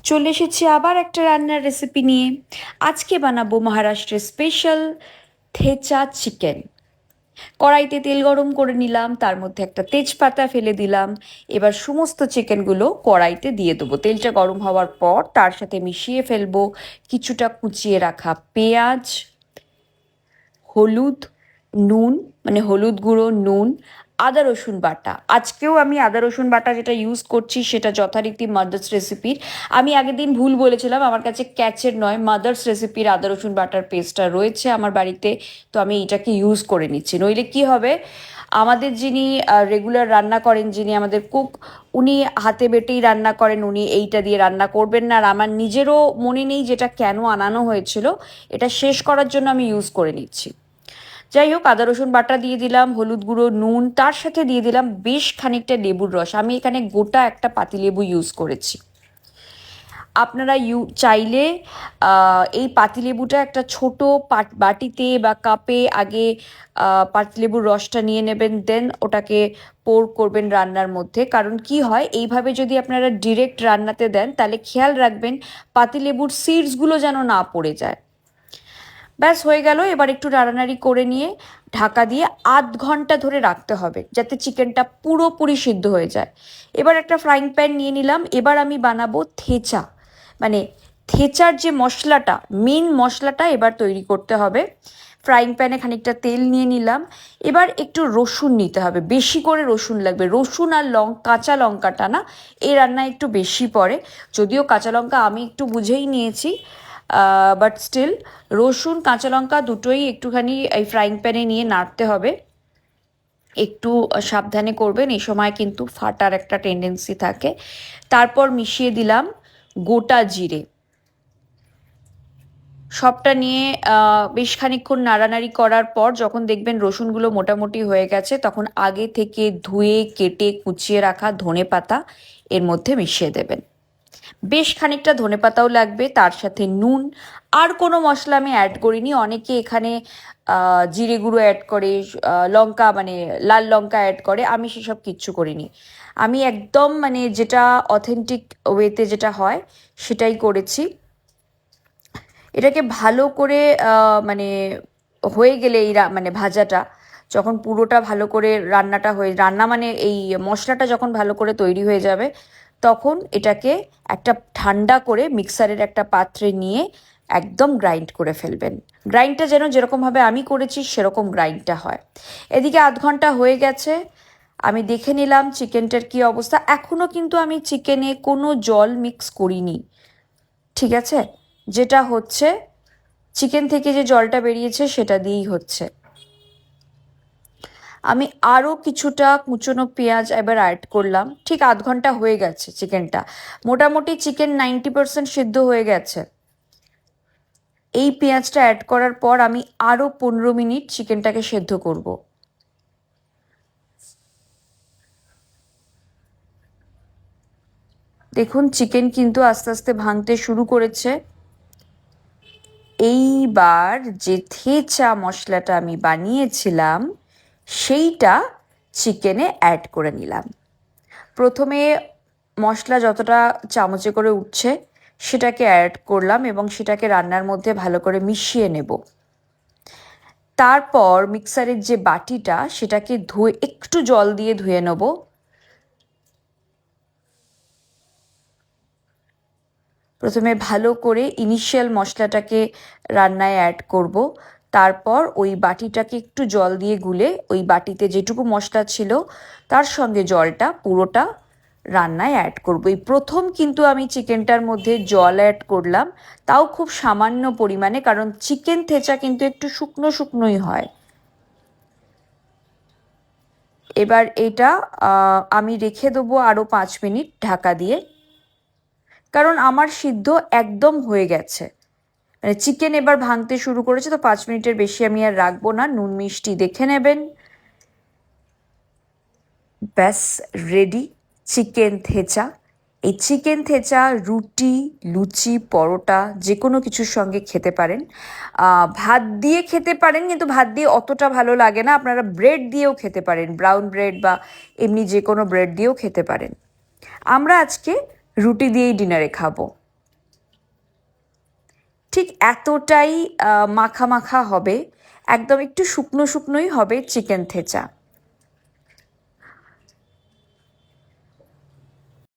চলে এসেছি আবার একটা রান্নার রেসিপি নিয়ে। আজকে বানাবো মহারাষ্ট্রের স্পেশাল থেচা চিকেন। কড়াইতে তেল গরম করে নিলাম, তার মধ্যে একটা তেজপাতা ফেলে দিলাম। এবার সমস্ত চিকেনগুলো কড়াইতে দিয়ে দেবো। তেলটা গরম হওয়ার পর তার সাথে মিশিয়ে ফেলবো কিছুটা কুচিয়ে রাখা পেঁয়াজ, হলুদ, নুন, মানে হলুদ গুঁড়ো, নুন, আদা রসুন বাটা। আজকেও আমি আদা রসুন বাটা যেটা ইউজ করছি সেটা যথারীতি মাদার্স রেসিপির। আমি আগের দিন ভুল বলেছিলাম, আমার কাছে ক্যাচের নয়, মাদার্স রেসিপির আদা রসুন বাটার পেস্টটা রয়েছে আমার বাড়িতে, তো আমি এটাকে ইউজ করে নিচ্ছি। নইলে কি হবে, আমাদের যিনি রেগুলার রান্না করেন, যিনি আমাদের কুক, উনি হাতে বেটেই রান্না করেন, উনি এইটা দিয়ে রান্না করবেন না। আর আমার নিজেরও মনে নেই যেটা কেন আনানো হয়েছিল, এটা শেষ করার জন্য আমি ইউজ করে নিচ্ছি। যাই হোক, আদা রসুন বাটা দিয়ে দিলাম, হলুদ গুঁড়ো, নুন, তার সাথে দিয়ে দিলাম বেশ খানিকটা লেবুর রস। আমি এখানে গোটা একটা পাতিলেবু ইউজ করেছি। আপনারা চাইলে এই পাতিলেবুটা একটা ছোট বাটিতে বা কাপে আগে পাতিলেবুর রসটা নিয়ে নেবেন, দেন ওটাকে পোর করবেন রান্নার মধ্যে। কারণ কি হয়, এইভাবে যদি আপনারা ডিরেক্ট রান্নাতে দেন তাহলে খেয়াল রাখবেন পাতিলেবুর সিডসগুলো যেন না পড়ে যায়। ব্যাস হয়ে গেল। এবার একটু নাড়ানাড়ি করে নিয়ে ঢাকা দিয়ে 0.5 ঘন্টা ধরে রাখতে হবে, যাতে চিকেনটা পুরোপুরি সিদ্ধ হয়ে যায়। এবার একটা ফ্রাইং প্যান নিয়ে নিলাম। এবার আমি বানাবো থেচা, মানে থেচার যে মশলাটা, মেন মশলাটা এবার তৈরি করতে হবে। ফ্রাইং প্যানে খানিকটা তেল নিয়ে নিলাম। এবার একটু রসুন নিতে হবে, বেশি করে রসুন লাগবে। রসুন আর কাঁচা লঙ্কাটা না, এই রান্নায় একটু বেশি পড়ে। যদিও কাঁচা লঙ্কা আমি একটু বুঝেই নিয়েছি, বাট স্টিল রসুন কাঁচা লঙ্কা দুটোই একটুখানি এই ফ্রাইং প্যানে নিয়ে নাড়তে হবে। একটু সাবধানে করবেন, এই সময় কিন্তু ফাটার একটা টেন্ডেন্সি থাকে। তারপর মিশিয়ে দিলাম গোটা জিরে। সবটা নিয়ে বেশ খানিকক্ষণ নাড়ানাড়ি করার পর যখন দেখবেন রসুনগুলো মোটামুটি হয়ে গেছে, তখন আগে থেকে ধুয়ে কেটে কুচিয়ে রাখা ধনেপাতা এর মধ্যে মিশিয়ে দেবেন। বেশ খানিকটা ধনেপাতাও লাগবে, তার সাথে নুন। আর কোনো মশলা আমি অ্যাড করিনি। অনেকে এখানে জিরে গুঁড়ো অ্যাড করে, লঙ্কা মানে লাল লঙ্কা অ্যাড করে, আমি সেসব কিচ্ছু করিনি। আমি একদম মানে যেটা অথেন্টিক ওয়েতে যেটা হয় সেটাই করেছি। এটাকে ভালো করে মানে হয়ে গেলে এই মানে ভাজাটা যখন পুরোটা ভালো করে রান্না মানে এই মশলাটা যখন ভালো করে তৈরি হয়ে যাবে, তখন এটাকে একটা ঠান্ডা করে মিক্সারের একটা পাত্রে নিয়ে একদম গ্রাইন্ড করে ফেলবেন। গ্রাইন্ডটা যেন যেরকমভাবে আমি করেছি সেরকম গ্রাইন্ডটা হয়। এদিকে 0.5 ঘন্টা হয়ে গেছে। আমি দেখে নিলাম চিকেনটার কী অবস্থা। এখনও কিন্তু আমি চিকেনে কোনো জল মিক্স করিনি, ঠিক আছে? যেটা হচ্ছে, চিকেন থেকে যে জলটা বেরিয়েছে সেটা দিয়েই হচ্ছে। আমি আরও কিছুটা কুচনো পেঁয়াজ এবার অ্যাড করলাম। ঠিক 0.5 ঘন্টা হয়ে গেছে চিকেনটা, মোটামুটি চিকেন 90% সিদ্ধ হয়ে গেছে। এই পেঁয়াজটা অ্যাড করার পর আমি আরও 15 মিনিট চিকেনটাকে সেদ্ধ করব। দেখুন চিকেন কিন্তু আস্তে আস্তে ভাঙতে শুরু করেছে। এইবার যে থেচা মশলাটা আমি বানিয়েছিলাম সেইটা চিকেনে অ্যাড করে নিলাম। প্রথমে মশলা যতটা চামচে করে উঠছে সেটাকে অ্যাড করলাম এবং সেটাকে রান্নার মধ্যে ভালো করে মিশিয়ে নেব। তারপর মিক্সারের যে বাটিটা সেটাকে ধুয়ে একটু জল দিয়ে ধুয়ে নেব। প্রথমে ভালো করে ইনিশিয়াল মশলাটাকে রান্নায় অ্যাড করব। তারপর ওই বাটিটাকে একটু জল দিয়ে গুলে ওই বাটিতে যেটুকু মশলা ছিল তার সঙ্গে জলটা পুরোটা রান্নায় অ্যাড করব। এই প্রথম কিন্তু আমি চিকেনটার মধ্যে জল অ্যাড করলাম, তাও খুব সামান্য পরিমাণে, কারণ চিকেন থেচা কিন্তু একটু শুকনো শুকনোই হয়। এবার এটা আমি রেখে দেবো আরও 5 মিনিট ঢাকা দিয়ে, কারণ আমার সিদ্ধ একদম হয়ে গেছে। মানে চিকেন এবার ভাঙতে শুরু করেছে, তো 5 মিনিটের বেশি আমি আর রাখবো না। নুন মিষ্টি দেখে নেবেন। ব্যাস রেডি চিকেন থেচা। এই চিকেন থেচা রুটি, লুচি, পরোটা যে কোনো কিছুর সঙ্গে খেতে পারেন। ভাত দিয়ে খেতে পারেন, কিন্তু ভাত দিয়ে অতটা ভালো লাগে না। আপনারা ব্রেড দিয়েও খেতে পারেন, ব্রাউন ব্রেড বা এমনি যে কোনো ব্রেড দিয়েও খেতে পারেন। আমরা আজকে রুটি দিয়েই ডিনারে খাবো। ঠিক এতটাই মাখা মাখা হবে, একদম একটু শুকনো শুকনোই হবে চিকেন থেচা।